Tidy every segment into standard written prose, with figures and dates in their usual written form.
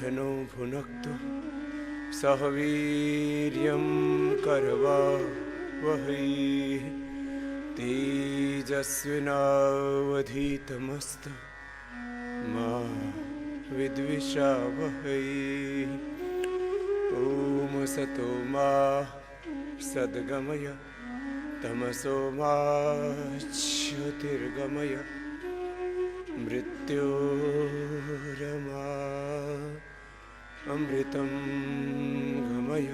सहनो भुनक्तु सह वीर्यं करवावहै तेजस्विनावधीतमस्तु मा विद्विषावहै। ॐ सतो मा सद्गमय तमसो मा ज्योतिर्गमय मृत्योरमा अमृतं गमय।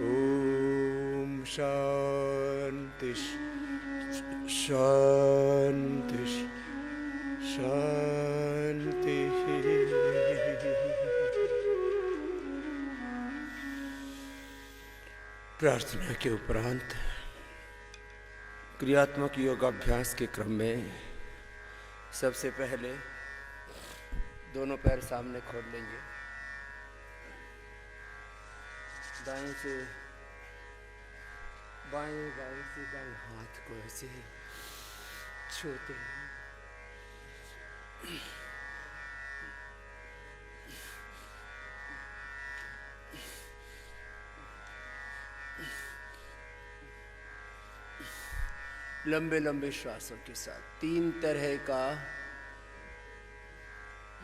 ॐ शान्ति शान्ति शान्ति। प्रार्थना के उपरांत क्रियात्मक योगाभ्यास के क्रम में सबसे पहले दोनों पैर सामने खोल लेंगे। दाएं से बाएं, बाएं से दाएं हाथ को ऐसे छूते हैं। लंबे लंबे श्वासों के साथ 3 तरह का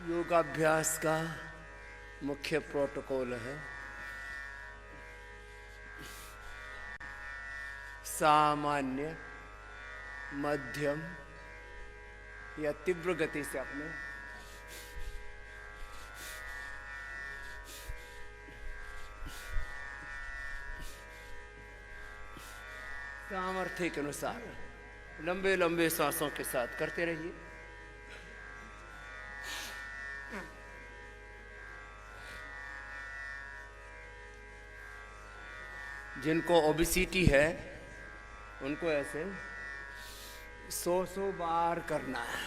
योगाभ्यास का मुख्य प्रोटोकॉल है। सामान्य, मध्यम या तीव्र गति से अपने सामर्थ्य के अनुसार लंबे लंबे सांसों के साथ करते रहिए। जिनको ओबेसिटी है उनको ऐसे 100 बार करना है।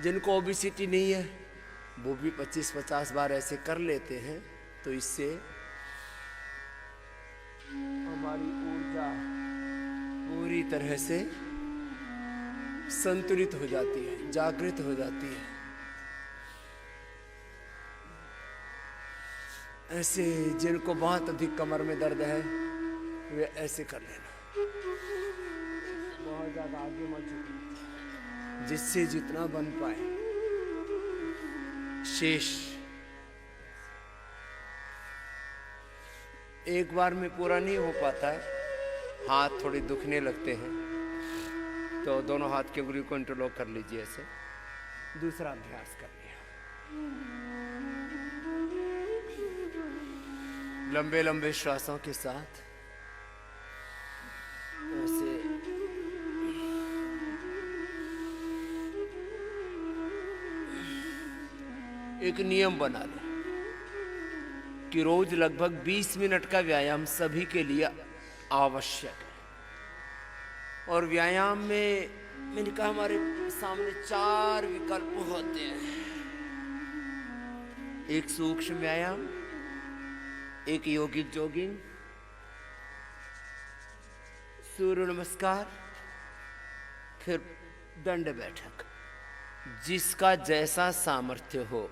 जिनको ओबेसिटी नहीं है वो भी 25-50 बार ऐसे कर लेते हैं। तो इससे हमारी ऊर्जा पूरी तरह से संतुलित हो जाती है, जागृत हो जाती है। ऐसे जिनको बहुत अधिक कमर में दर्द है वे ऐसे कर लेना, बहुत ज्यादा आगे मत झुकिए, जिससे जितना बन पाए शेष। एक बार में पूरा नहीं हो पाता है, हाथ थोड़े दुखने लगते हैं, तो दोनों हाथ की उंगली को इंटरलॉक कर लीजिए। ऐसे दूसरा अभ्यास कर लिया। लंबे लंबे श्वासों के साथ ऐसे एक नियम बना लें कि रोज लगभग 20 मिनट का व्यायाम सभी के लिए आवश्यक है। और व्यायाम में मैंने कहा हमारे सामने 4 विकल्प होते हैं। एक सूक्ष्म व्यायाम, एक यौगिक जॉगिंग, सूर्य नमस्कार, फिर दंड बैठक। जिसका जैसा सामर्थ्य हो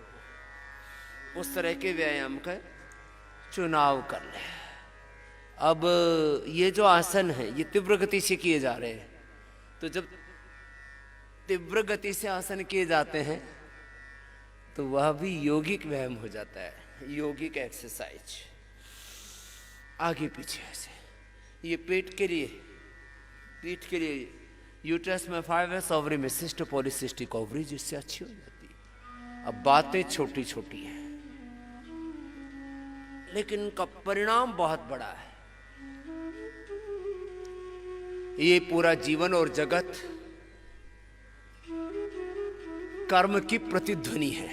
उस तरह के व्यायाम का चुनाव कर ले। अब ये जो आसन है ये तीव्र गति से किए जा रहे हैं, तो जब तीव्र गति से आसन किए जाते हैं तो वह भी यौगिक व्यायाम हो जाता है, यौगिक एक्सरसाइज। आगे पीछे ऐसे, ये पेट के लिए, पीठ के लिए, यूट्रस में फाइबर्स, ओवरी में सिस्ट, पॉलीसिस्टिक ओवरी, जिससे अच्छी हो जाती है। अब बातें छोटी छोटी हैं लेकिन इनका परिणाम बहुत बड़ा है। ये पूरा जीवन और जगत कर्म की प्रतिध्वनि है।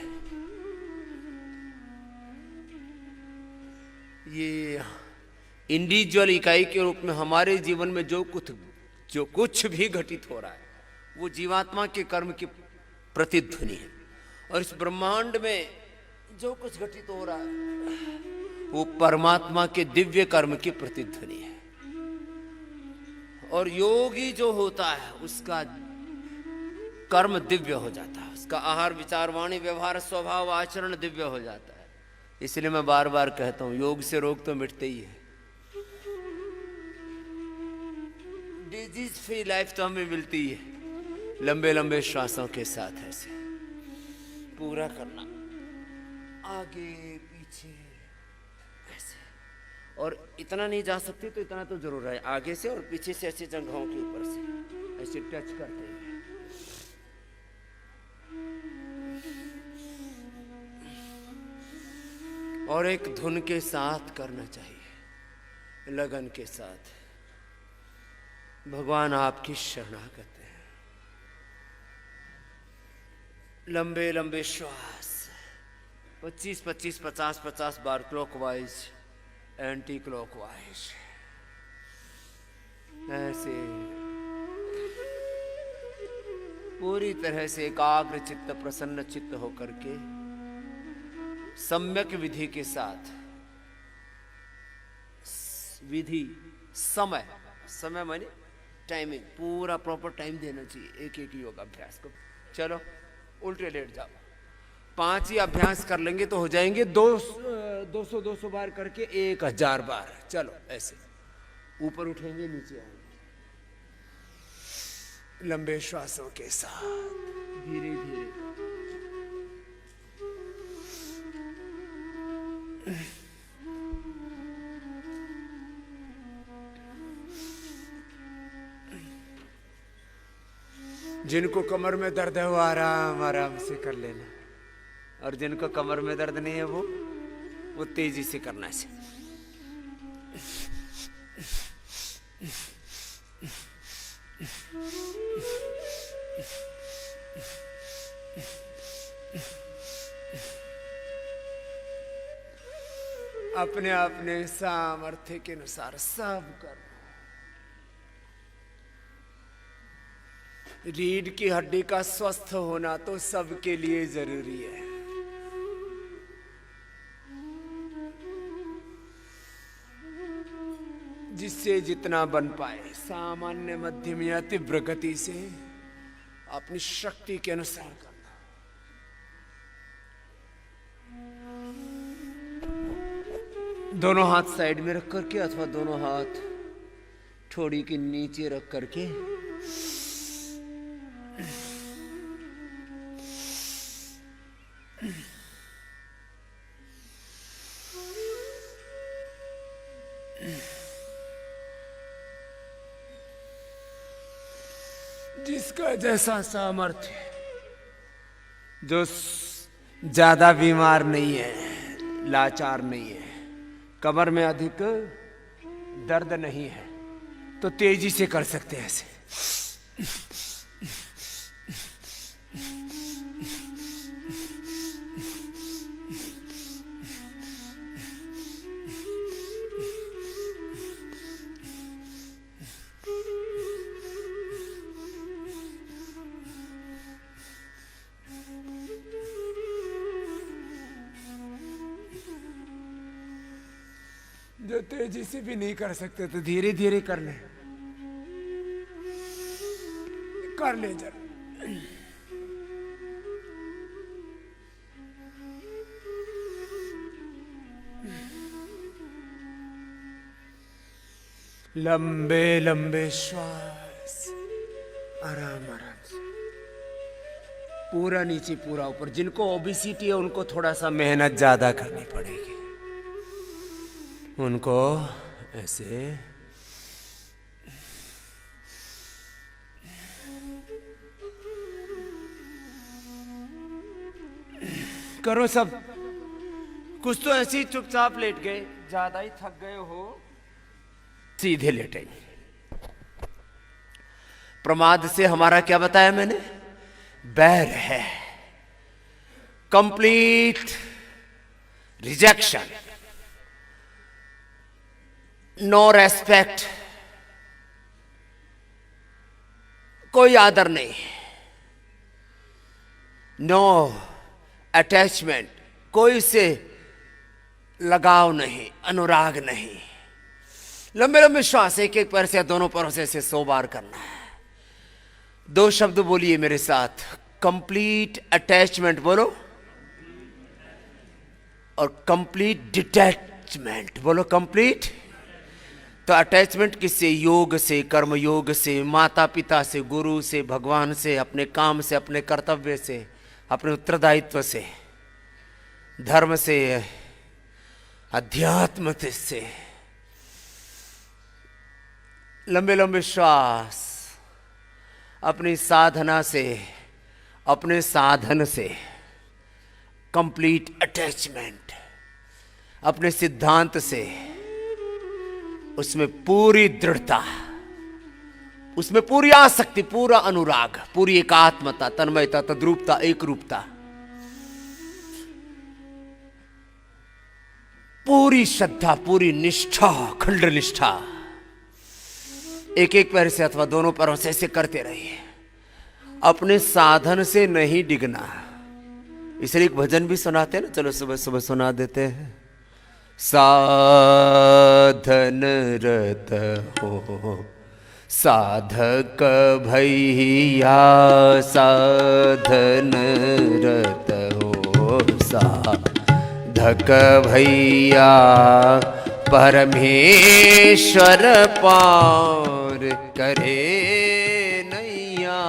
ये इंडिविजुअल इकाई के रूप में हमारे जीवन में जो कुछ भी घटित हो रहा है वो जीवात्मा के कर्म की प्रतिध्वनि है। और इस ब्रह्मांड में जो कुछ घटित हो रहा है वो परमात्मा के दिव्य कर्म की प्रतिध्वनि है। और योगी जो होता है उसका कर्म दिव्य हो जाता है, उसका आहार विचार वाणी व्यवहार स्वभाव आचरण दिव्य हो जाता है। इसलिए मैं बार बार कहता हूं, योग से रोग तो मिटते ही है, डिजीज फ्री लाइफ तो हमें मिलती ही है। लंबे लंबे श्वासों के साथ ऐसे पूरा करना, आगे पीछे ऐसे, और इतना नहीं जा सकते तो इतना तो जरूर है, आगे से और पीछे से ऐसे जंघों के ऊपर से ऐसे टच करते हैं। और एक धुन के साथ करना चाहिए, लगन के साथ। भगवान आपकी शरणागत है। लंबे लंबे श्वास 25-25, 50-50 बार क्लॉकवाइज, एंटी क्लॉकवाइज, ऐसे पूरी तरह से एकाग्र चित्त प्रसन्न चित्त होकर के सम्यक विधि के साथ। विधि समय, समय माने टाइमिंग, पूरा प्रॉपर टाइम देना चाहिए एक एक योग अभ्यास को। चलो उल्टे लेट जाओ, 5 ही अभ्यास कर लेंगे तो हो जाएंगे 200 बार करके 1000 बार। चलो ऐसे ऊपर उठेंगे नीचे आएंगे, लंबे श्वासों के साथ धीरे धीरे। जिनको कमर में दर्द है वो आराम आराम से कर लेना, और जिनको कमर में दर्द नहीं है वो तेजी से करना है। अपने अपने सामर्थ्य के अनुसार सब करना। रीढ़ की हड्डी का स्वस्थ होना तो सबके लिए जरूरी है। जिससे जितना बन पाए, सामान्य मध्यम या तीव्र गति से अपनी शक्ति के अनुसार करना। दोनों हाथ साइड में रख करके अथवा दोनों हाथ ठोड़ी के नीचे रख करके जिसका जैसा सामर्थ्य, जो ज्यादा बीमार नहीं है, लाचार नहीं है, कमर में अधिक दर्द नहीं है, तो तेजी से कर सकते हैं ऐसे। जो तेजी से भी नहीं कर सकते तो धीरे धीरे कर ले, जरा। लंबे लंबे श्वास, आराम आराम से, पूरा नीचे पूरा ऊपर। जिनको ओबेसिटी है उनको थोड़ा सा मेहनत ज्यादा करनी पड़ेगी, उनको ऐसे करो सब। कुछ तो ऐसे ही चुपचाप लेट गए, ज्यादा ही थक गए हो सीधे लेटेंगे। प्रमाद से हमारा क्या बताया मैंने? बैर है, कंप्लीट रिजेक्शन, नो रेस्पेक्ट, कोई आदर नहीं, नो अटैचमेंट, कोई से लगाव नहीं, अनुराग नहीं। लंबे लंबे श्वास एक एक पैर से दोनों पैरों से 100 बार करना है। दो शब्द बोलिए मेरे साथ, कंप्लीट अटैचमेंट बोलो और कंप्लीट डिटैचमेंट बोलो। कंप्लीट तो अटैचमेंट किससे? योग से, कर्म योग से, माता पिता से, गुरु से, भगवान से, अपने काम से, अपने कर्तव्य से, अपने उत्तरदायित्व से, धर्म से, अध्यात्म से। लंबे लंबे श्वास, अपनी साधना से, अपने साधन से, कंप्लीट अटैचमेंट, अपने सिद्धांत से, उसमें पूरी दृढ़ता, उसमें पूरी आसक्ति, पूरा अनुराग, पूरी एकात्मता, तन्मयता, तद्रूपता, एक रूपता, पूरी श्रद्धा, पूरी निष्ठा, अखंड निष्ठा। एक एक पैर से अथवा दोनों पैरों से ऐसे करते रहिए, अपने साधन से नहीं डिगना। इसलिए एक भजन भी सुनाते हैं ना, चलो सुबह सुबह सुना देते हैं। साधन रत हो साधक भैया, साधन रत हो साधक भैया, परमेश्वर पार करे नैया,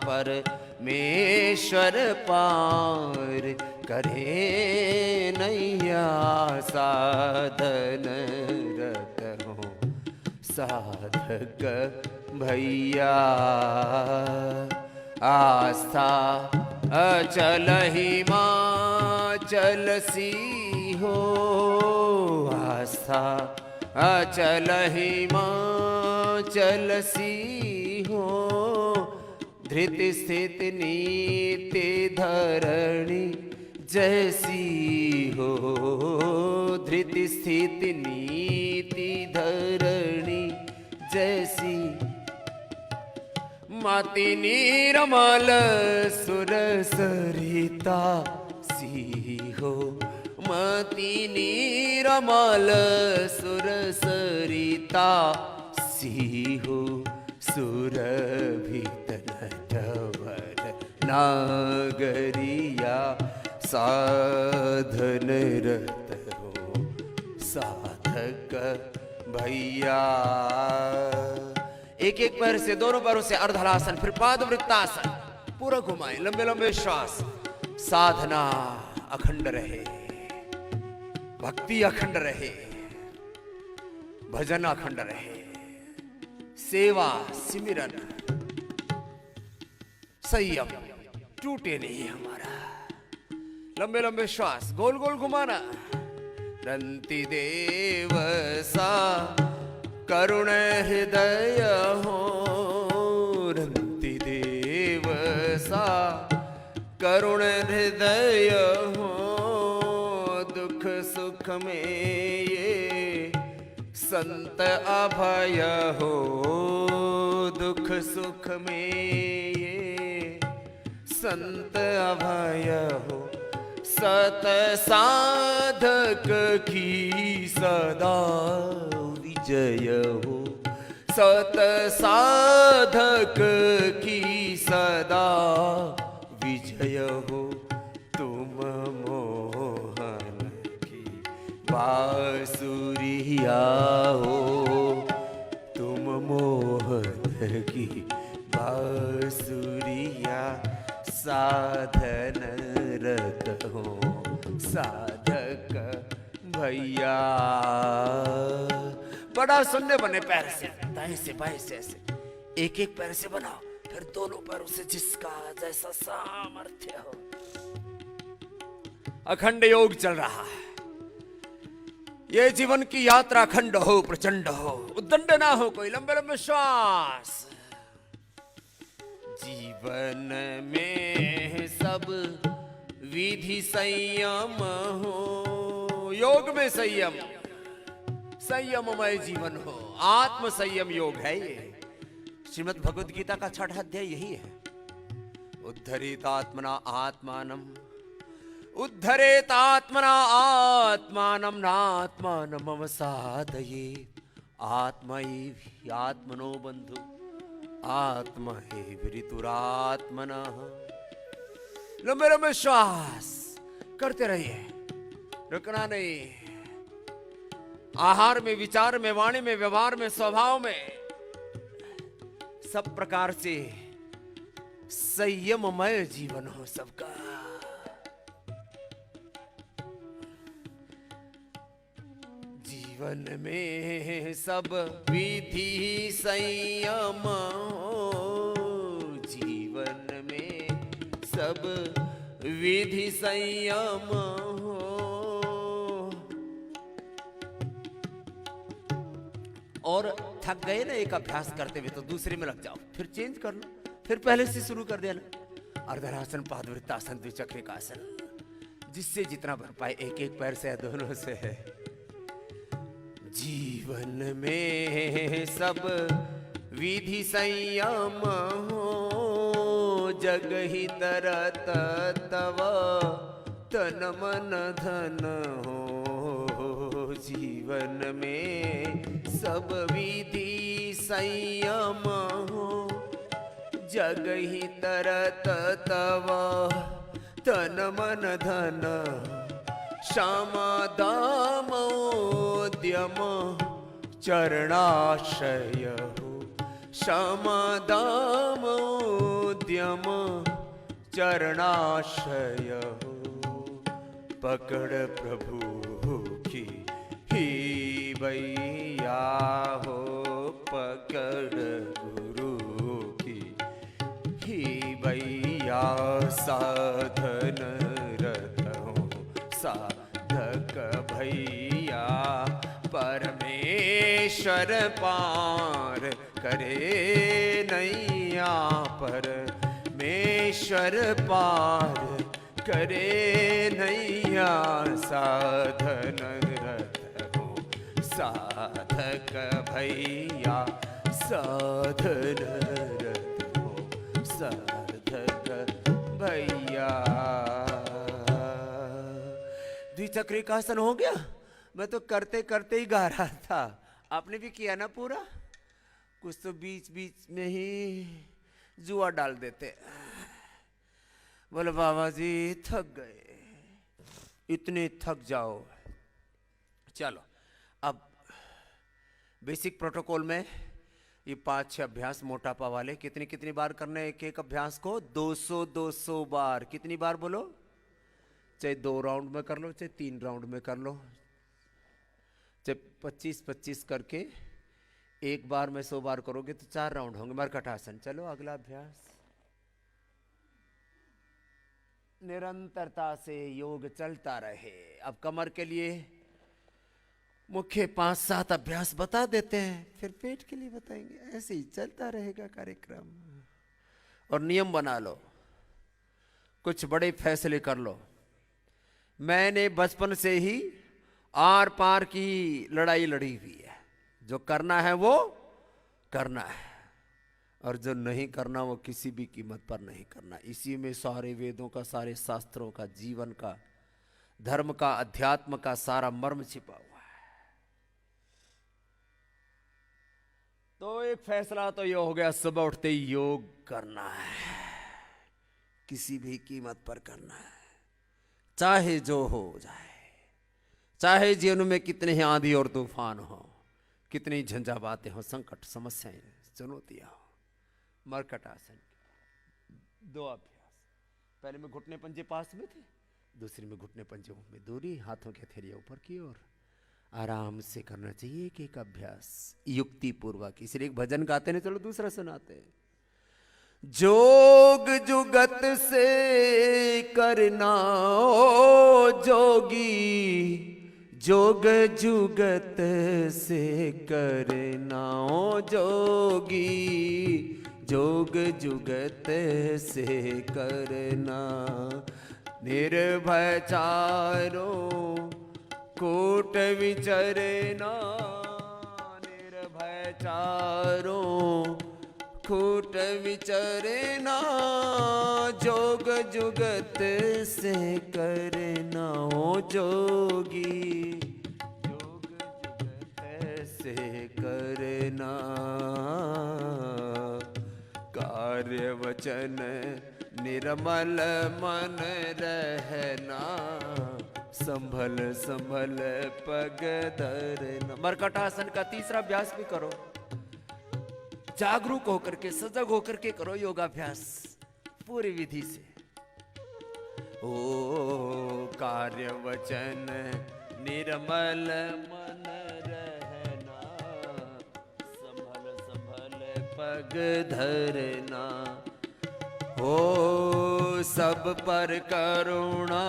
परमेश्वर पार करे नैया। साधन रत हो साधक भैया, आस्था अचल हिमाचल सी हो, आस्था अचल हिमाचल सी हो, धृति स्थिति नीति धरणी जैसी हो, धृति स्थिति नीति धरणी जैसी। माति नीरमल सुर सरिता सी हो, माति नीरमल सुर सरिता सी हो, सुरभित नटवर नागरिया, साधन रत हो साधक भैया। एक एक पैर से, दोनों पैरों से अर्धलासन, फिर पाद वृत्तासन, पूरा घुमाएं, लंबे लंबे श्वास। साधना अखंड रहे, भक्ति अखंड रहे, भजन अखंड रहे, सेवा सिमरन संयम टूटे नहीं हमारा। लंबे लंबे श्वास, गोल गोल घुमाना। रंति देव सा करुण हृदय हो, रंति देव सा करुण हृदय हो, दुख सुख में ये संत अभय हो, दुख सुख में ये संत अभय हो। सत साधक की सदा विजय हो, सत साधक की सदा विजय हो। तुम मोहन की बांसुरिया हो, तुम मोहन की बांसुरिया, साधन रत हो साधक भैया। बड़ा सुनने बने, पैर से दाएं से बाएं से ऐसे एक एक पैर से बनाओ, फिर दोनों पैरों से जिसका जैसा सामर्थ्य हो। अखंड योग चल रहा है। ये जीवन की यात्रा अखंड हो, प्रचंड हो, उद्दंड ना हो कोई। लंबे लंबे श्वास। जीवन में सब विधि संयम हो, योग में संयम, संयममय जीवन हो। आत्म संयम योग है ये। श्रीमद् भगवद गीता का 6वां अध्याय यही है। उद्धरेत आत्मना आत्मानम, उद्धरेत आत्मना आत्मानम, नात्मानम अवसादयेत्। आत्मैव आत्मनो बंधु आत्मा ही विरितुरात्मनः। लंबे लंबे श्वास करते रहिए, रुकना नहीं। आहार में, विचार में, वाणी में, व्यवहार में, स्वभाव में, सब प्रकार से संयममय जीवन हो सबका। जीवन में सब विधि संयम हो, जीवन में सब विधि संयम हो। और थक गए ना एक अभ्यास करते हुए तो दूसरे में लग जाओ, फिर चेंज कर लो, फिर पहले से शुरू कर देना। अर्धरासन, पादवृत्तासन, द्विचक्रिकासन, जिससे जितना भर पाए, एक एक पैर से या दोनों से है। जीवन में सब विधि संयम हो, जग ही तरत तव तन मन धन हो। जीवन में सब विधि संयम हो, जग ही तरत तव तन मन धन। श्याम दामोद्यम चरणाशय हो, श्याम दामोद्यम चरणाशय हो। पकड़ प्रभु की ही भैया हो, पकड़ गुरु की ही भैया। साधन रत हो साधक भैया, परमेश्वर पार करे नैया, परमेश्वर पार करे नैया। साधन रत हो साधक भैया, साधन रत हो साधक भैया। द्विचक्रिकासन हो गया? मैं तो करते करते ही गा रहा था, आपने भी किया ना पूरा? कुछ तो बीच बीच में ही जुआ डाल देते। बोले बाबा जी थक गए, इतने थक जाओ। चलो अब बेसिक प्रोटोकॉल में ये 5-6 अभ्यास मोटापा वाले कितनी कितनी बार करने, एक एक अभ्यास को 200 बार। कितनी बार बोलो? चाहे 2 राउंड में कर लो, चाहे 3 राउंड में कर लो, चाहे 25-25 करके एक बार में 100 बार करोगे तो 4 राउंड होंगे। मरकटासन। चलो अगला अभ्यास। निरंतरता से योग चलता रहे। अब कमर के लिए मुख्य 5-7 अभ्यास बता देते हैं, फिर पेट के लिए बताएंगे। ऐसे ही चलता रहेगा कार्यक्रम। और नियम बना लो, कुछ बड़े फैसले कर लो। मैंने बचपन से ही आर पार की लड़ाई लड़ी हुई है। जो करना है वो करना है, और जो नहीं करना वो किसी भी कीमत पर नहीं करना। इसी में सारे वेदों का, सारे शास्त्रों का, जीवन का, धर्म का, अध्यात्म का सारा मर्म छिपा हुआ है। तो एक फैसला तो ये हो गया, सुबह उठते ही योग करना है, किसी भी कीमत पर करना है, चाहे जो हो जाए। चाहे जीवन में कितने ही आंधी और तूफान हो, कितनी झंझावातें हो, संकट, समस्याएं, चुनौतियां हो। मरकटासन 2 अभ्यास। पहले में घुटने पंजे पास में थे, दूसरे में घुटने पंजे में दूरी, हाथों के हथेलियां ऊपर की ओर। आराम से करना चाहिए एक एक अभ्यास, युक्ति पूर्वक। इसलिए एक भजन गाते हैं, चलो दूसरा सुनाते हैं। जोग जुगत से करना ओ जोगी, जोग जुगत से करना ओ जोगी, जोग जुगत से करना। निर्भय चारों कोट विचरना, निर्भय चारों कोट विचरना। जोग जुगत से करना ओ जोगी, जोग जुगत से करना। कार्य वचन निर्मल मन रहना, संभल संभल पग धरना। मरकटासन का तीसरा अभ्यास भी करो, जागरूक होकर के, सजग होकर के करो योगाभ्यास पूरी विधि से। ओ कार्य वचन निर्मल मन रहना, संभल संभल पग धरना। हो सब पर करुणा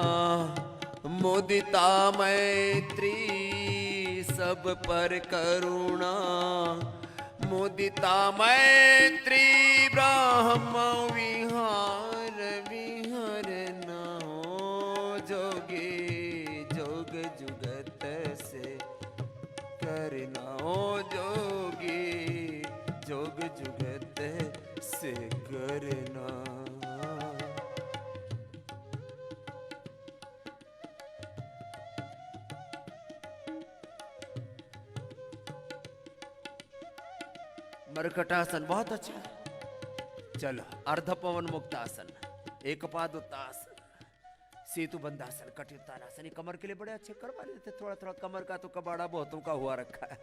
मुदिता मैत्री, सब पर करुणा मुदिता मैत्री। ब्रह्म विहार विहर न हो, जोगी जोग जुगत से करना हो, जोगी जोग जुगत से करना। मरकटासन बहुत अच्छा है। चलो अर्ध पवन मुक्त आसन, एक पाद उत्तासन, सेतु बंधासन, कटी उत्तानासन, कमर के लिए बड़े अच्छे करवा लेते। थोड़ा थोड़ा कमर का तो कबाड़ा बहुतों का हुआ रखा है,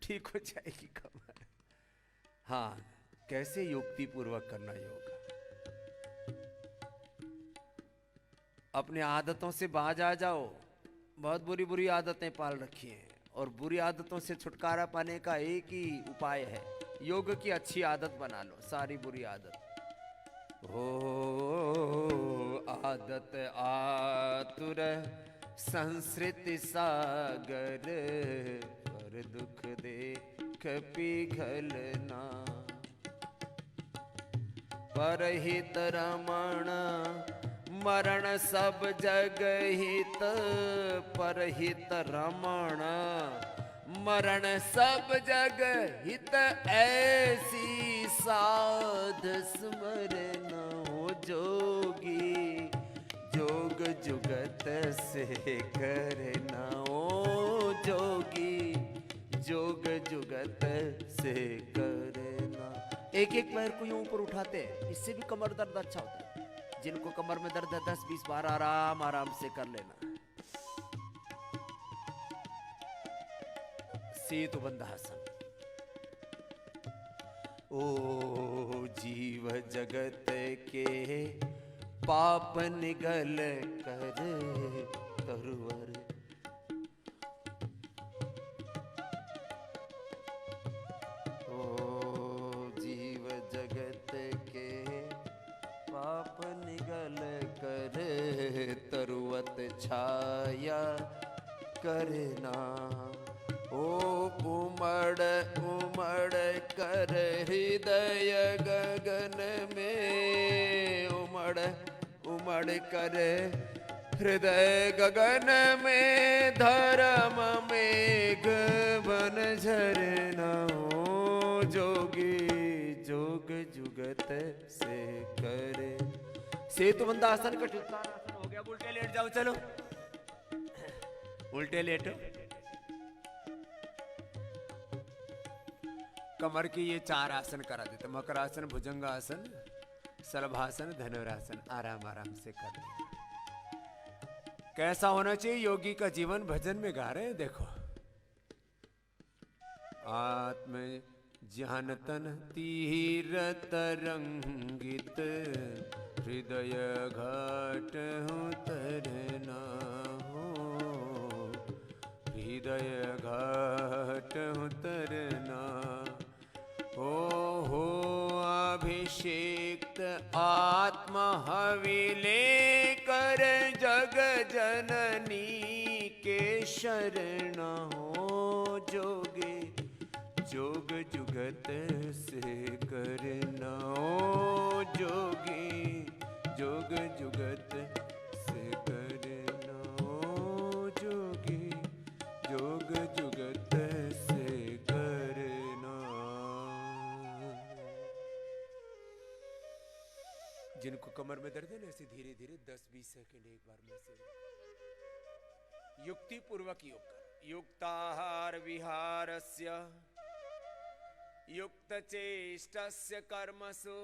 ठीक हो जाएगी कमर। हाँ, कैसे युक्ति पूर्वक करना योग। अपने आदतों से बाज आ जाओ। बहुत बुरी बुरी आदतें पाल रखी हैं, और बुरी आदतों से छुटकारा पाने का एक ही उपाय है, योग की अच्छी आदत बना लो, सारी बुरी आदत। हो आदत आतुर संस्कृति सागर, पर दुख देख पिघलना। परहित रमण मरण सब जग हित, परहित रमण मरण सब जग हित। ऐसी साध स्मरण हो, जोगी जोग जुगत से करना। ओ जोगी जोग जुगत से करना। एक एक पैर को यूं ऊपर उठाते हैं, इससे भी कमर दर्द अच्छा होता है। जिनको कमर में दर्द है 10-20 बार आराम आराम से कर लेना। सेतु बंधासन। ओ जीव जगत के पाप निगल कर तरुवर। ओ जीव जगत के पाप निगल कर तरुवत छाया करना। ओ उमड़ उमड़ कर हृदय गगन में, उमड़ उमड़ कर हृदय गगन में, धर्म मेघ बन झरना। हो जोगी जोग जुगत से करे। सेतु बंधासन का उत्तानासन हो गया। उल्टे लेट जाओ, चलो उल्टे लेटो। कमर की ये 4 आसन करा देते, मकरासन, भुजंगासन, सलभासन, धनुरासन। आराम आराम से कर लेना। कैसा होना चाहिए योगी का जीवन, भजन में गा रहे हैं देखो। आत्म जानतन तीर तरंगित, हृदय घाट तरना। हो हृदय घाट तरना। हो अभिषेक्त आत्म हविले कर, जग जननी के शरण। हो जोगे जोग जुगत से करना। ओ जोगी जोग जुगत से करना। ओ जोगी जोग जुगत से करना। जिनको कमर में दर्द है ना, ऐसे धीरे धीरे 10-20 सेकंड एक बार में से युक्ति पूर्वक योग कर। युक्ताहार विहारस्य युक्त चेष्टस्य कर्मसु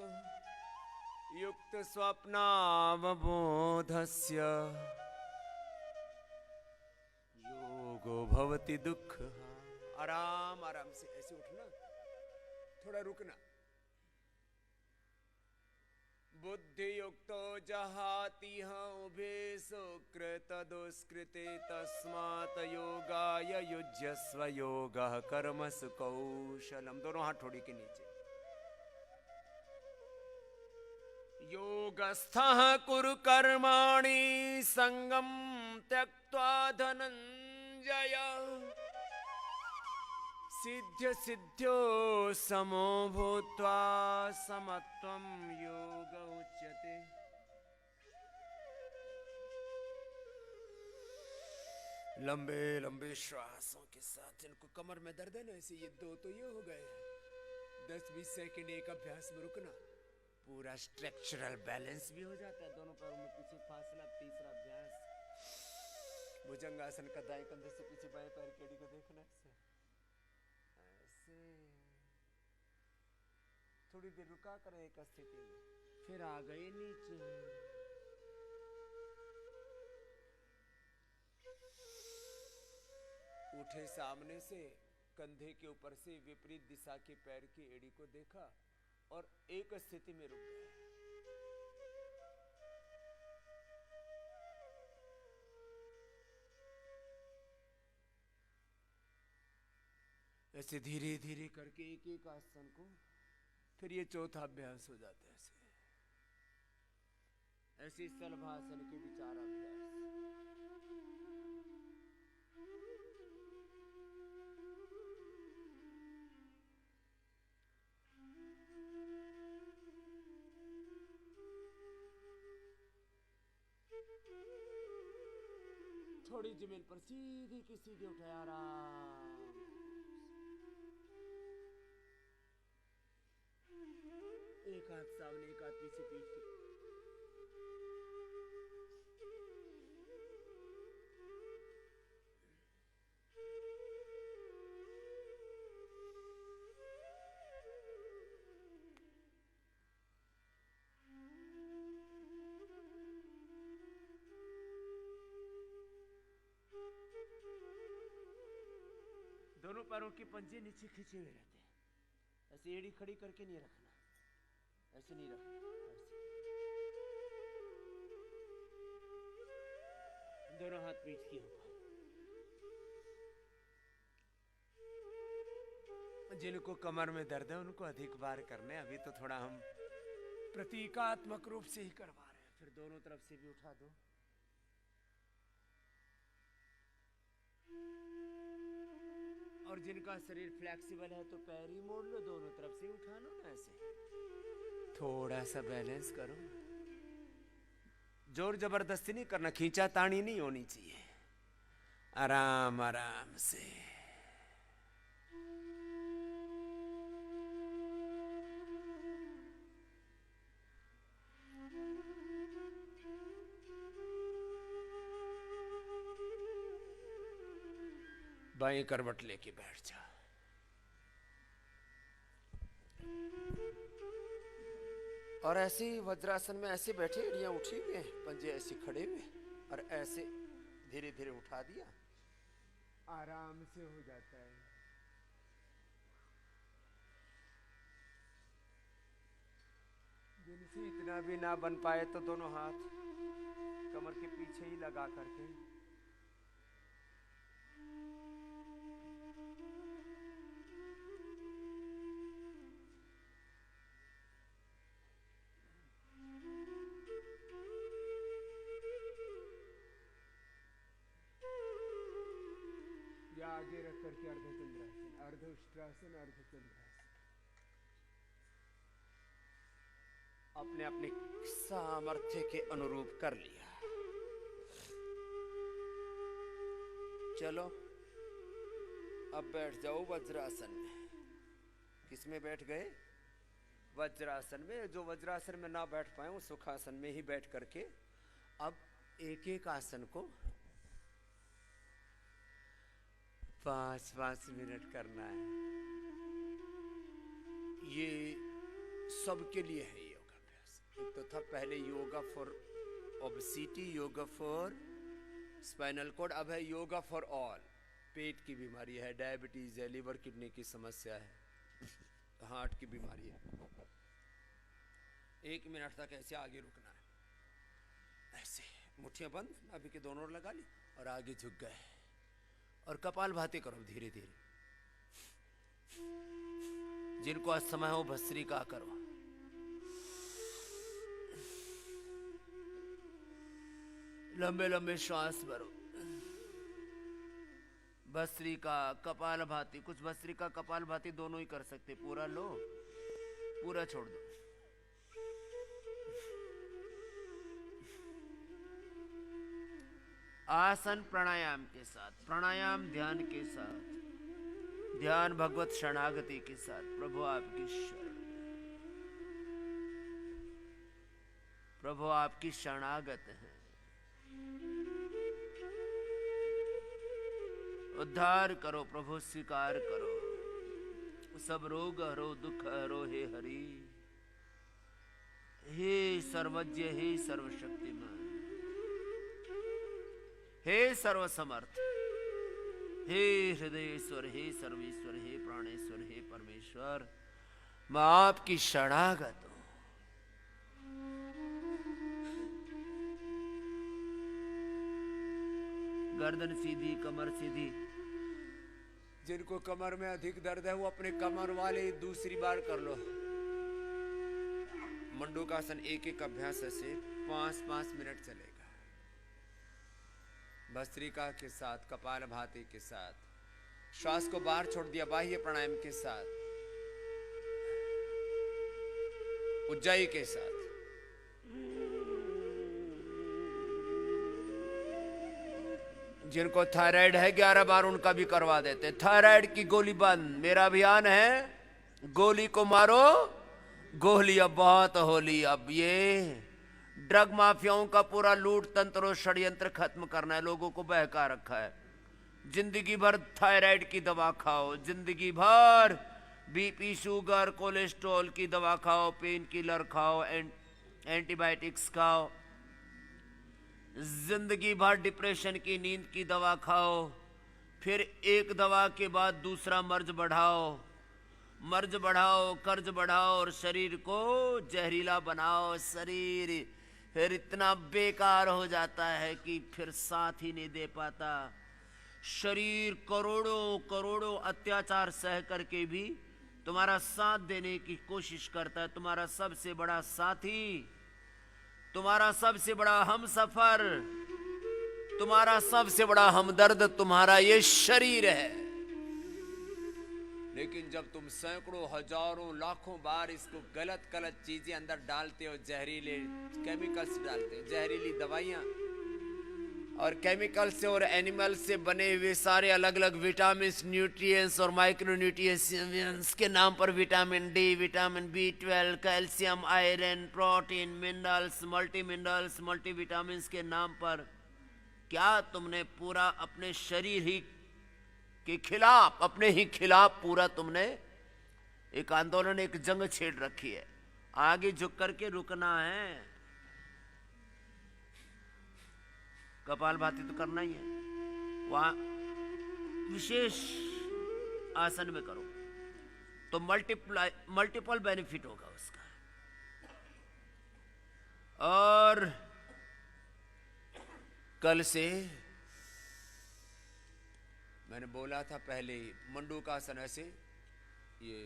युक्त स्वप्नावबोधस्य योगो भवति दुःख। आराम आराम से ऐसे उठना, थोड़ा रुकना। बुद्धि युक्तो जहाति उभे सुकृत दुष्कृते तस्मात् योगाय युज्यस्व योगः कर्मसु कौशलम। दोनों हाथ ठोड़ी के नीचे। योगस्थः कुरु कर्माणि संगम त्यक्त्वा धनंजय सिद्ध्य सिद्ध्यो समो भूत्वा समत्वं योग उच्यते। लंबे लंबे श्वासों के साथ, जिनको कमर में दर्द है ना, ऐसे ये दो तो ये हो गए, 10-20 सेकंड एक अभ्यास में रुकना, पूरा स्ट्रक्चरल बैलेंस भी हो जाता है। दोनों पैरों में पीछे फासला। तीसरा अभ्यास भुजंगासन का, दाएं कंधे से पीछे बाएं पैर की एड़ी को देखना, ऐसे थोड़ी देर रुका करें एक स्थिति में, फिर आ गए नीचे। उठे सामने से, कंधे के ऊपर से विपरीत दिशा के पैर की एड़ी को देखा और एक स्थिति में रुक गए। ऐसे धीरे धीरे करके एक एक आसन को, फिर ये चौथा अभ्यास हो जाता है। ऐसे सलभासन के विचार अभ्यास। थोड़ी जमीन पर सीधी की सीधी उठाए, आराम। एक हाथ सामने, एक हाथ पीछे पीठ की। दोनों पैरों के पंजे नीचे खींचे हुए रहते हैं। ऐसे एड़ी खड़ी करके नहीं रखना, ऐसे नहीं रखना, ऐसे। दोनों हाथ पीठ की ऊपर। जिनको कमर में दर्द है उनको अधिक बार करने, अभी तो थोड़ा हम प्रतीकात्मक रूप से ही करवा रहे हैं। फिर दोनों तरफ से भी उठा दो। और जिनका शरीर फ्लेक्सिबल है तो पैर ही मोड़ लो, दोनों तरफ से उठा लो ना, ऐसे थोड़ा सा बैलेंस करो। जोर जबरदस्ती नहीं करना, खींचा तानी नहीं होनी चाहिए, आराम आराम से। बाएं करवट लेके बैठ जा। और ऐसे ही वज्रासन में ऐसे बैठे, एड़ियां उठी हुई हैं, पंजे ऐसे खड़े हुए, और ऐसे धीरे धीरे उठा दिया, आराम से हो जाता है। जिनसे इतना भी ना बन पाए तो दोनों हाथ कमर के पीछे ही लगा करके आगे रख करके अर्धचंद्रासन, अर्धउष्ट्रासन, अर्धचंद्रासन। अपने अपने सामर्थ्य के अनुरूप कर लिया। चलो अब बैठ जाओ वज्रासन में। किसमें बैठ गए? वज्रासन में। जो वज्रासन में ना बैठ पाए वो सुखासन में ही बैठ करके अब एक एक आसन को 5-5 मिनट करना है। ये सबके लिए है योगाभ्यास। एक तो था पहले yoga for obesity, yoga for spinal cord, अब है योगा फॉर ऑल। पेट की बीमारी है, डायबिटीज है, लिवर किडनी की समस्या है, हार्ट की बीमारी है। 1 मिनट तक ऐसे आगे रुकना है, ऐसे मुट्ठियां बंद, अभी के दोनों ओर लगा ली और आगे झुक गए और कपालभाति करो धीरे धीरे। जिनको असमय हो भस्त्रिका करो। लंबे लंबे श्वास भरो। भस्त्रिका, कपालभाति, कुछ भस्त्रिका कपालभाति दोनों ही कर सकते। पूरा लो, पूरा छोड़ दो। आसन प्राणायाम के साथ, प्राणायाम ध्यान के साथ, ध्यान भगवत शरणागति के साथ। प्रभु आपकी शरण, प्रभु आपकी शरणागत है। उद्धार करो प्रभु, स्वीकार करो। सब रोग हरो, दुख हरो हे हरि। हे सर्वज्ञ, हे सर्वशक्तिमान, हे सर्वसमर्थ, हे हृदयेश्वर, हे सर्वेश्वर, हे प्राणेश्वर, हे परमेश्वर, मैं आपकी शरणागत हूं। गर्दन सीधी, कमर सीधी। जिनको कमर में अधिक दर्द है वो अपने कमर वाले दूसरी बार कर लो। मंडूकासन एक एक अभ्यास से 5-5 मिनट चलेगा। भस्त्रिका के साथ, कपालभाति के साथ, श्वास को बाहर छोड़ दिया बाह्य प्राणायाम के साथ, उज्जाई के साथ। जिनको थायराइड है 11 बार उनका भी करवा देते। थायराइड की गोली बंद। मेरा अभियान है, गोली को मारो, गोली अब बहुत होली। अब ये ड्रग माफियाओं का पूरा लूट तंत्र और षड्यंत्र खत्म करना है। लोगों को बहका रखा है। जिंदगी भर थायराइड की दवा खाओ, जिंदगी भर बीपी, शुगर, कोलेस्ट्रॉल की दवा खाओ, पेन किलर खाओ, एंटीबायोटिक्स खाओ, जिंदगी भर डिप्रेशन की, नींद की दवा खाओ, फिर एक दवा के बाद दूसरा मर्ज बढ़ाओ, मर्ज बढ़ाओ, कर्ज बढ़ाओ और शरीर को जहरीला बनाओ। शरीर फिर इतना बेकार हो जाता है कि फिर साथ ही नहीं दे पाता। शरीर करोड़ों करोड़ों अत्याचार सह करके भी तुम्हारा साथ देने की कोशिश करता है। तुम्हारा सबसे बड़ा साथी, तुम्हारा सबसे बड़ा हमसफर, तुम्हारा सबसे बड़ा हमदर्द तुम्हारा ये शरीर है। लेकिन जब तुम सैकड़ों, हजारों, लाखों बार इसको गलत गलत चीजें अंदर डालते हो, जहरीले केमिकल्स डालते हो, जहरीली दवाइयां और केमिकल से और एनिमल से बने हुए सारे अलग अलग विटामिन, न्यूट्रिएंट्स और माइक्रो न्यूट्रिएंट्स के नाम पर, vitamin D, vitamin B12, calcium, iron, protein, minerals, multi minerals, multi vitamin के नाम पर क्या तुमने पूरा अपने शरीर ही के खिलाफ, अपने ही खिलाफ पूरा तुमने एक आंदोलन, एक जंग छेड़ रखी है। आगे झुक करके रुकना है। कपालभाति तो करना ही है। वहां विशेष आसन में करो तो मल्टीपल बेनिफिट होगा उसका। और कल से मैंने बोला था पहले, मंडूकासन ऐसे ये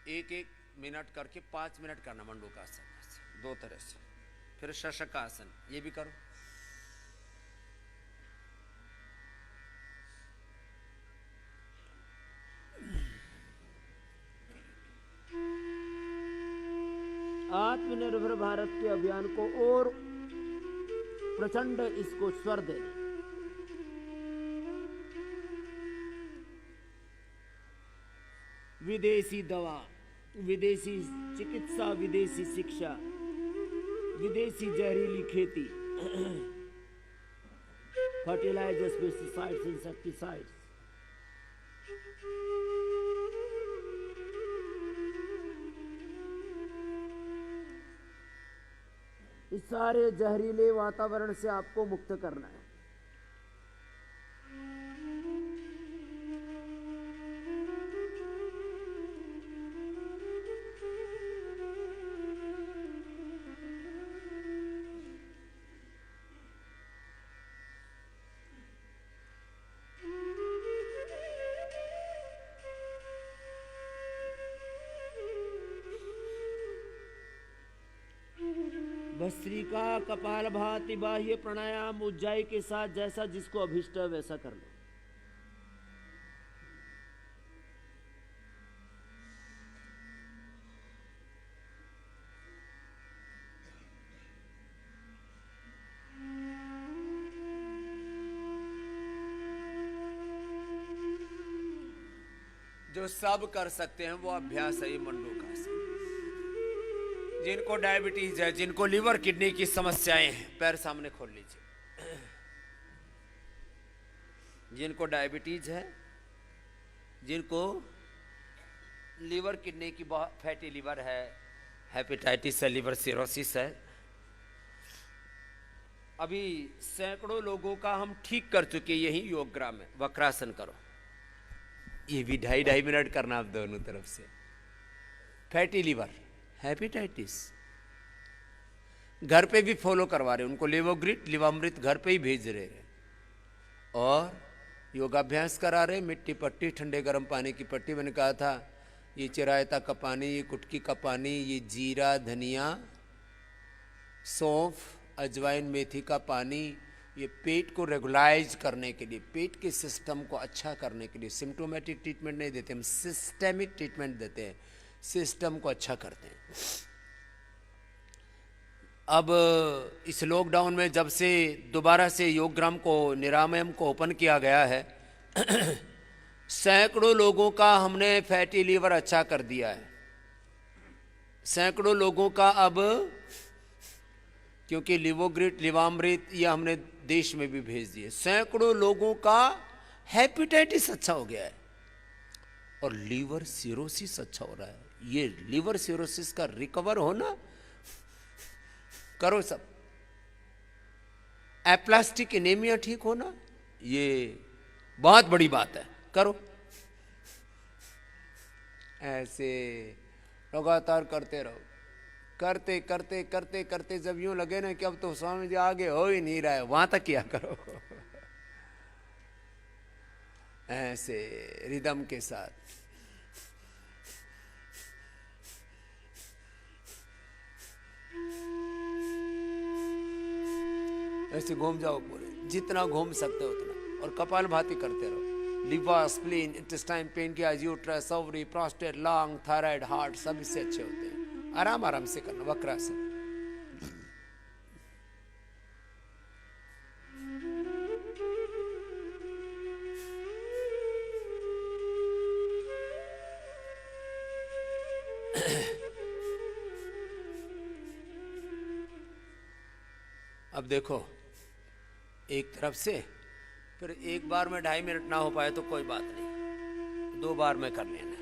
1-1 मिनट करके 5 मिनट करना मंडूकासन ऐसे 2 तरह से। फिर शशकासन ये भी करो। आत्मनिर्भर भारत के अभियान को और प्रचंड इसको स्वर देना। विदेशी दवा, विदेशी चिकित्सा, विदेशी शिक्षा, विदेशी जहरीली खेती, फर्टिलाइजर्स, पेस्टिसाइड्स, इंसेक्टिसाइड्स, इस सारे जहरीले वातावरण से आपको मुक्त करना है। भस्त्रिका कपालभाति बाह्य प्राणायाम उज्जाई के साथ जैसा जिसको अभिष्ट है वैसा कर लो। जो सब कर सकते हैं वो अभ्यास है मंडूका से। जिनको डायबिटीज है, जिनको लीवर किडनी की समस्याएं हैं, पैर सामने खोल लीजिए। जिनको डायबिटीज है, जिनको लीवर किडनी की फैटी लीवर है, हेपेटाइटिस है, लीवर सिरोसिस है, अभी सैकड़ों लोगों का हम ठीक कर चुके यही योगग्राम में। वक्रासन करो, ये भी 2.5 मिनट करना आप दोनों तरफ से। फैटी लीवर, हेपेटाइटिस, घर पे भी फॉलो करवा रहे, उनको लेवोग्रिट लिवामृत घर पे ही भेज रहे हैं और योगाभ्यास करा रहे। मिट्टी पट्टी, ठंडे गर्म पानी की पट्टी। मैंने कहा था ये चिरायता का पानी, ये कुटकी का पानी, ये जीरा, धनिया, सौंफ, अजवाइन, मेथी का पानी, ये पेट को रेगुलाइज करने के लिए, पेट के सिस्टम को अच्छा करने के लिए। सिम्टोमेटिक ट्रीटमेंट नहीं देते हम, सिस्टेमिक ट्रीटमेंट देते हैं, सिस्टम को अच्छा करते हैं। अब इस लॉकडाउन में जब से दोबारा से योगग्राम को, निरामयम को ओपन किया गया है, सैकड़ों लोगों का हमने फैटी लीवर अच्छा कर दिया है। सैकड़ों लोगों का अब, क्योंकि लिवोग्रिट लिवामृत ये हमने देश में भी भेज दिए, सैकड़ों लोगों का हेपेटाइटिस अच्छा हो गया है और लीवर सिरोसिस अच्छा हो रहा है। ये लीवर सिरोसिस का रिकवर होना, करो सब। एप्लास्टिक एनीमिया ठीक होना, ये बहुत बड़ी बात है, करो। ऐसे लगातार करते रहो, करते करते करते करते जब यूं लगे ना कि अब तो स्वामी जी आगे हो ही नहीं रहा है, वहां तक किया करो। ऐसे रिदम के साथ ऐसे घूम जाओ पूरे, जितना घूम सकते हो उतना, और कपालभाति करते रहो। Liver, spleen, intestine, pancreas, uterus, ovary, prostate, lung, thyroid, heart सब इससे अच्छे होते हैं। आराम आराम से करना, वक्रासन। अब देखो, एक तरफ से, फिर एक बार में 2.5 मिनट ना हो पाए तो कोई बात नहीं, 2 बार में कर लेना।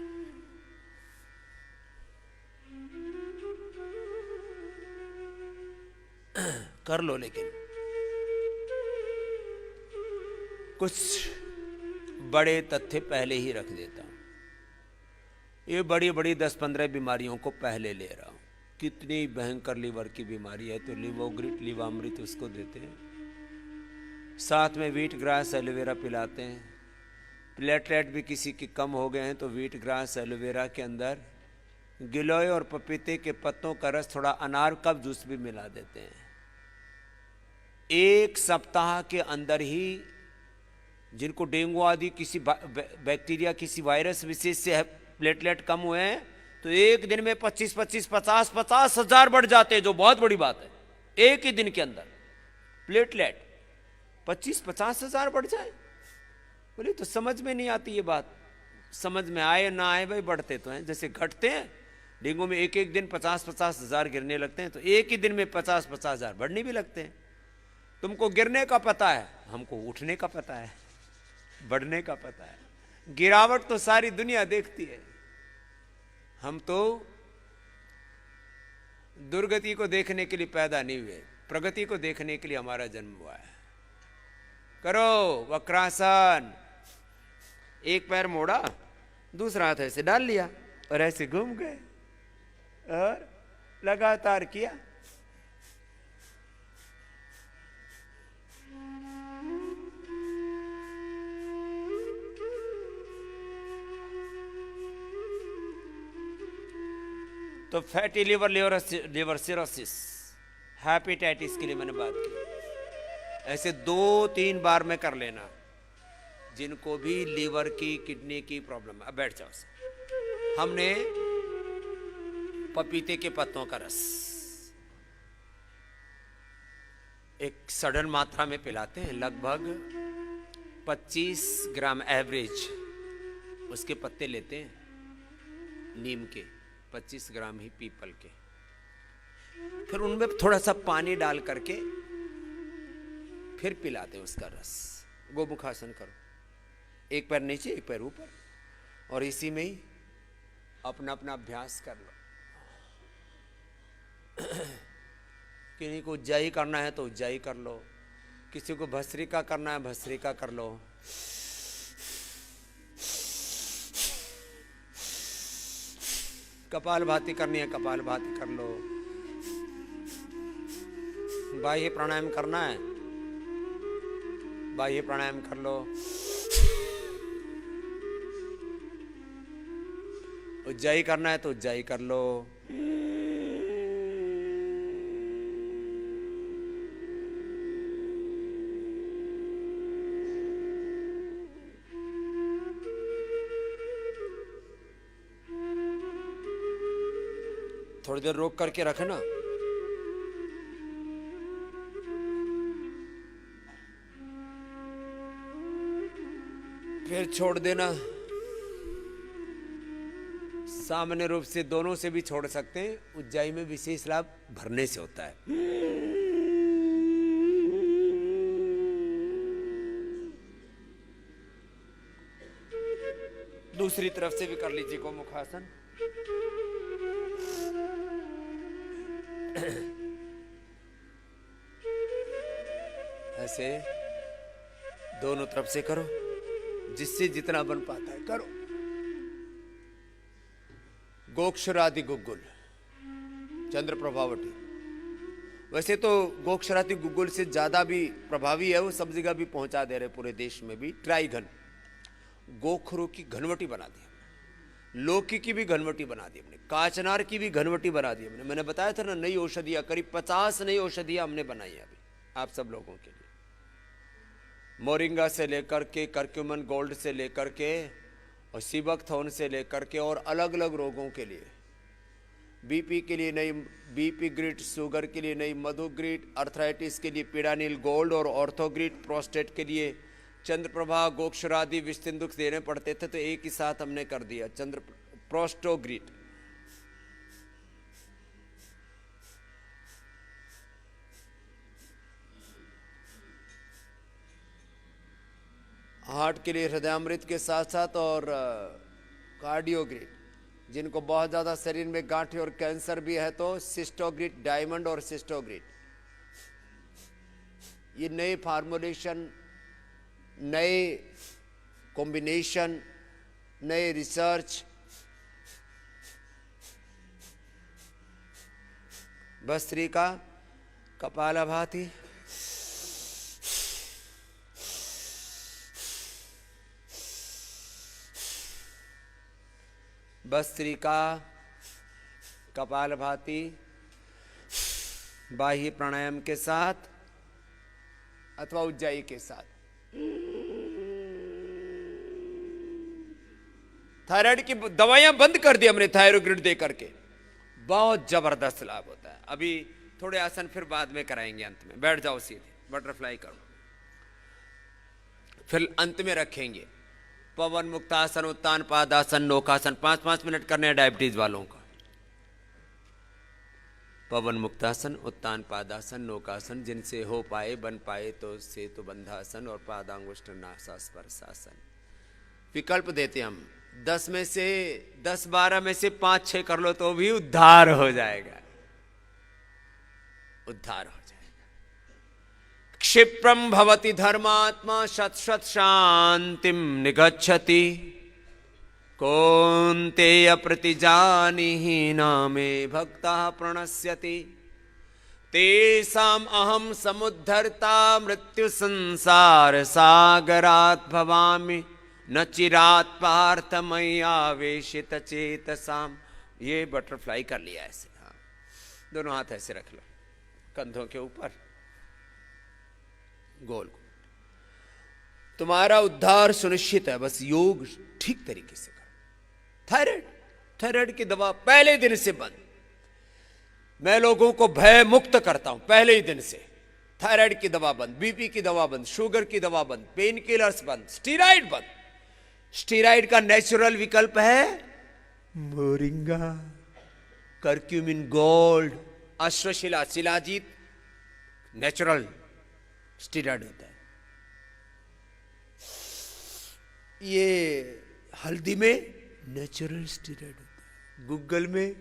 कर लो, लेकिन कुछ बड़े तथ्य पहले ही रख देता हूं। ये बड़ी बड़ी 10-15 बीमारियों को पहले ले रहा हूं। कितनी भयंकर लीवर की बीमारी है तो लिवोग्रिट लिवामृत उसको देते हैं, साथ में व्हीट ग्रास एलोवेरा पिलाते हैं। प्लेटलेट भी किसी के कम हो गए हैं तो व्हीट ग्रास एलोवेरा के अंदर गिलोय और पपीते के पत्तों का रस, थोड़ा अनार का जूस भी मिला देते हैं। 1 सप्ताह के अंदर ही जिनको डेंगू आदि किसी बैक्टीरिया, किसी वायरस विशेष से प्लेटलेट कम हुए हैं तो एक दिन में 25-25, 50-50 हजार बढ़ जाते हैं, जो बहुत बड़ी बात है। एक ही दिन के अंदर प्लेटलेट 25-50 हजार बढ़ जाए, बोले तो समझ में नहीं आती ये बात। समझ में आए ना आए भाई, बढ़ते तो हैं। जैसे घटते हैं डेंगू में, एक दिन 50-50 हजार गिरने लगते हैं, तो एक ही दिन में 50-50 हजार बढ़ने भी लगते हैं। तुमको गिरने का पता है, हमको उठने का पता है, बढ़ने का पता है। गिरावट तो सारी दुनिया देखती है, हम तो दुर्गति को देखने के लिए पैदा नहीं हुए, प्रगति को देखने के लिए हमारा जन्म हुआ है। करो वक्रासन, एक पैर मोड़ा, दूसरा हाथ ऐसे डाल लिया और ऐसे घूम गए और लगातार किया। तो fatty liver, liver cirrhosis, hepatitis के लिए मैंने बात की। ऐसे 2-3 बार में कर लेना जिनको भी लीवर की, किडनी की प्रॉब्लम है। अब बैठ जाओ। हमने पपीते के पत्तों का रस एक सडन मात्रा में पिलाते हैं, लगभग 25 ग्राम एवरेज उसके पत्ते लेते हैं, नीम के 25 ग्राम ही पीपल के, फिर उनमें थोड़ा सा पानी डाल करके फिर पिलाते हैं उसका रस। गोमुखासन करो, एक पैर नीचे एक पैर ऊपर, और इसी में ही अपना अपना अभ्यास कर लो। किसी को उज्जाई करना है तो उज्जाई कर लो, किसी को भस्त्रिका करना है भस्त्रिका कर लो। कपालभाति करनी है कपालभाति कर लो। बाह्य प्राणायाम करना है बाह्य प्राणायाम कर लो। उज्जाई करना है तो उज्जाई कर लो। थोड़ी देर रोक करके रखना, फिर छोड़ देना। सामान्य रूप से दोनों से भी छोड़ सकते हैं, उज्जाई में विशेष लाभ भरने से होता है। दूसरी तरफ से भी कर लीजिए गोमुखासन। ऐसे दोनों तरफ से करो, जिससे जितना बन पाता है करो। गोक्षरादि गुग्गुल, चंद्र प्रभावटी। वैसे तो गोक्षरादि गुग्गुल से ज्यादा भी प्रभावी है, वो सब जगह भी पहुंचा दे रहे पूरे देश में भी। ट्राई घन, गोखरू की घनवटी बना दी हमने, लौकी की भी घनवटी बना दी हमने, काचनार की भी घनवटी बना दी हमने। मैंने बताया था ना, नई औषधियां, करीब 50 नई औषधियां हमने बनाई है अभी आप सब लोगों के लिए। मोरिंगा से लेकर के, करक्यूमन गोल्ड से लेकर के, और सीबकथोन से लेकर के, और अलग अलग रोगों के लिए। बीपी के लिए नई बीपी ग्रिट, शुगर के लिए नई मधु ग्रिट, अर्थराइटिस के लिए पीडानिल गोल्ड और ऑर्थोग्रिट, प्रोस्टेट के लिए चंद्रप्रभा, गोक्षरादि, विस्तिंदुक देने पड़ते थे तो एक ही साथ हमने कर दिया चंद्र प्रोस्टोग्रिट। हार्ट के लिए हृदयामृत के साथ साथ और कार्डियोग्रिट, जिनको बहुत ज़्यादा शरीर में गांठें और कैंसर भी है तो सिस्टोग्रिट डायमंड और सिस्टोग्रिट। ये नए फार्मुलेशन, नए कॉम्बिनेशन, नए रिसर्च, भस्त्रिका, कपालभाति, भस्त्रिका, कपालभाति, बाह्य प्राणायाम के साथ अथवा उज्जाई के साथ। थायराइड की दवाइयां बंद कर दी हमने थायरोग्रिड दे करके, बहुत जबरदस्त लाभ होता है। अभी थोड़े आसन फिर बाद में कराएंगे, अंत में बैठ जाओ सीधे, बटरफ्लाई करो, फिर अंत में रखेंगे पवन मुक्तासन, उत्तान पादासन, नौकासन। 5-5 मिनट करने हैं डायबिटीज वालों का। पवन मुक्तासन, उत्तान पादासन, नौकासन, जिनसे हो पाए बन पाए तो से तो बंधासन, और पादांगुष्ठ नासास्पर्शासन। विकल्प देते हम, 10 में से 10-12 में से 5-6 कर लो तो भी उद्धार हो जाएगा। उद्धार हो जाएगा। क्षिप्रम भवति धर्मात्मा शत शांतिम निगच्छति कौन्तेय प्रतिजानीहि नामे भक्तः प्रणश्यति तेषाम् अहं समुद्धर्ता मृत्यु संसार सागरात् भवामि न चिरात् पार्थ मय्यावेशित चेतसाम। ये बटरफ्लाई कर लिया ऐसे, हाँ, दोनों हाथ ऐसे रख लो कंधों के ऊपर, गोल। तुम्हारा उद्धार सुनिश्चित है, बस योग ठीक तरीके से करो। थायराइड की दवा पहले दिन से बंद। मैं लोगों को भय मुक्त करता हूं पहले ही दिन से। थायराइड की दवा बंद, बीपी की दवा बंद, शुगर की दवा बंद, पेन किलर्स बंद, स्टीराइड बंद। स्टीराइड का नेचुरल विकल्प है मोरिंगा, करक्यूमिन गोल्ड, अश्वशिला, शिलाजीत नेचुरल स्टीराइड होता है। ये हल्दी में नेचुरल स्टीराइड होता है, गुग्गल में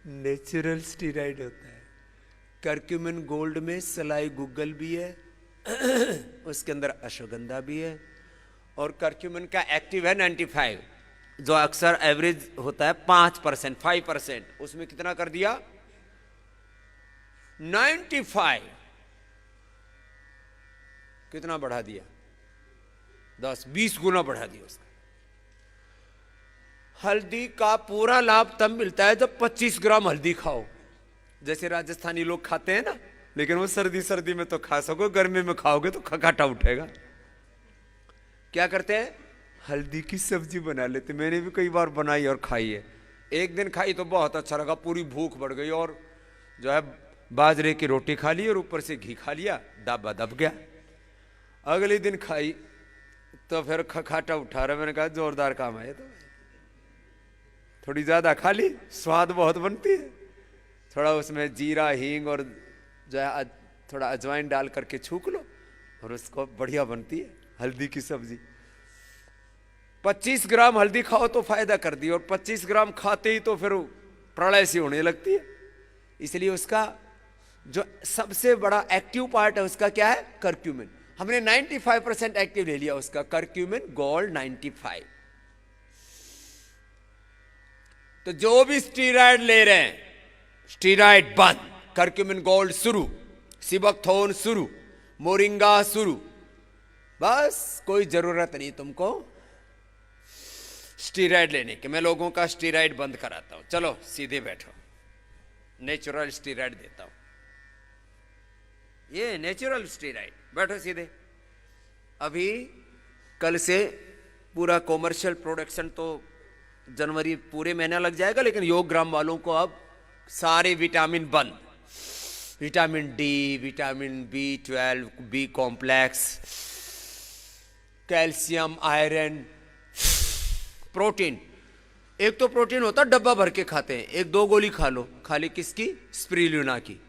नेचुरल स्टीराइड होता है, करक्यूमिन गोल्ड में सलाई गुग्गल भी है उसके अंदर अश्वगंधा भी है, और करक्यूमिन का एक्टिव है 95, जो अक्सर एवरेज होता है 5%, 5%, उसमें कितना कर दिया 95, कितना बढ़ा दिया 10-20 गुना बढ़ा दिया उसका। हल्दी का पूरा लाभ तब मिलता है जब 25 ग्राम हल्दी खाओ। जैसे राजस्थानी लोग खाते हैं ना, लेकिन वो सर्दी में तो खा सको, गर्मी में खाओगे तो खकाटा उठेगा। क्या करते हैं, हल्दी की सब्जी बना लेते। मैंने भी कई बार बनाई और खाई है। एक दिन खाई तो बहुत अच्छा लगा, पूरी भूख बढ़ गई, और जो है बाजरे की रोटी खा ली और ऊपर से घी खा लिया, दबा दब गया। अगले दिन खाई तो फिर खकाटा उठा रहा। मैंने कहा जोरदार काम है, तो थोड़ी ज्यादा खा ली, स्वाद बहुत बनती है। थोड़ा उसमें जीरा, हींग और जो है थोड़ा अजवाइन डाल करके छूक लो और उसको बढ़िया बनती है हल्दी की सब्जी। 25 ग्राम हल्दी खाओ तो फायदा कर दी, और 25 ग्राम खाते ही तो फिर प्रलय सी होने लगती है। इसलिए उसका जो सबसे बड़ा एक्टिव पार्ट है उसका क्या है, करक्यूमिन। हमने 95% एक्टिव ले लिया उसका, करक्यूमिन गोल्ड 95। तो जो भी स्टीराइड ले रहे हैं, स्टीराइड बंद, करक्यूमिन गोल्ड शुरू, सिबकथोन शुरू, मोरिंगा शुरू। बस कोई जरूरत नहीं तुमको स्टीराइड लेने की। मैं लोगों का स्टीराइड बंद कराता हूं। चलो सीधे बैठो, नेचुरल स्टीराइड देता हूं। ये नेचुरल स्टीराइड, बैठो सीधे। अभी कल से पूरा कॉमर्शियल प्रोडक्शन तो जनवरी पूरे महीना लग जाएगा, लेकिन योग ग्राम वालों को अब सारे विटामिन बंद। Vitamin D, vitamin B12, B complex, calcium, iron, protein. एक तो प्रोटीन होता डब्बा भर के खाते हैं, 1-2 गोली खा लो, खाली किसकी, स्पिरुलिना की।